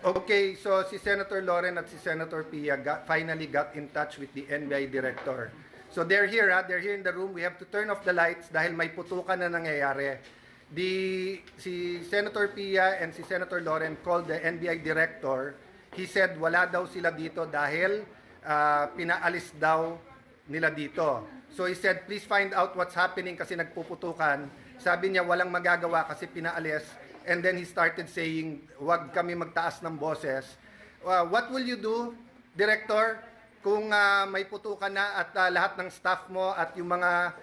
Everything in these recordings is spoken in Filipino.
Okay, so si Senator Loren at si Senator Pia finally got in touch with the NBI director. So they're here, they're here in the room. We have to turn off the lights dahil may putukan na nangyayari. Si Senator Pia and si Senator Loren called the NBI director. He said wala daw sila dito dahil pinaalis daw nila dito. So he said, please find out what's happening kasi nagpuputukan. Sabi niya walang magagawa kasi pinaalis. And then he started saying, wag kami magtaas ng boses. What will you do, Director, kung may putukan na at lahat ng staff mo at yung mga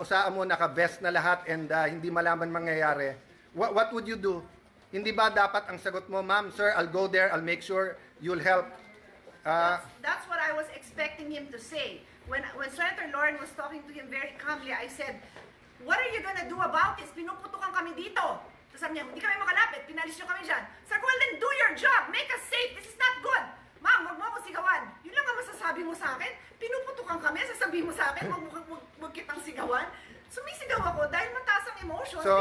usaan mo naka-vest na lahat and hindi malaman mangyayari? What would you do? Hindi ba dapat ang sagot mo, ma'am, sir, I'll go there, I'll make sure you'll help? That's what I was expecting him to say. When Senator Loren was talking to him very calmly, I said, what are you gonna do about this? Pinuputukan kami dito. Tapos sabi niya, hindi kami makalapit, pinalis nyo kami dyan. Sabi ko, well then do your job, make us safe, this is not good. Ma'am, wag mo ako sigawan. Yun lang ang masasabi mo sa akin. Pinuputukan kami, sasabihin mo sa akin, wag kitang sigawan. Sumisigaw ako dahil mataas ang emotion. So,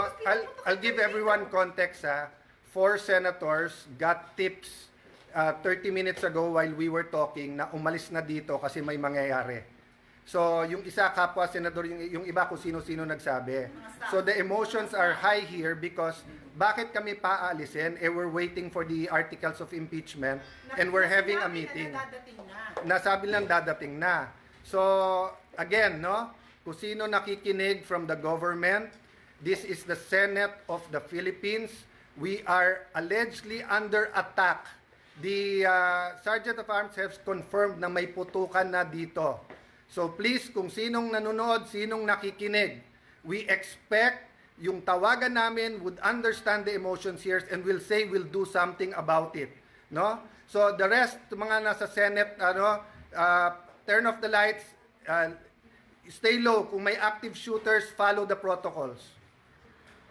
I'll give everyone context. 4 senators got tips 30 minutes ago while we were talking na umalis na dito kasi may mangyayari. So, yung isa kapwa senador, yung iba kung sino-sino nagsabi. So, the emotions are high here because bakit kami paalisin? We're waiting for the articles of impeachment and we're having a meeting. Nasabi lang dadating na. So, again, no? Kung sino nakikinig from the government, this is the Senate of the Philippines. We are allegedly under attack. The Sergeant of Arms has confirmed na may putukan na dito. So please, kung sinong nanonood, sinong nakikinig, we expect yung tawagan namin would understand the emotions here and will say we'll do something about it. No? So the rest, mga nasa Senate, turn off the lights, stay low. Kung may active shooters, follow the protocols.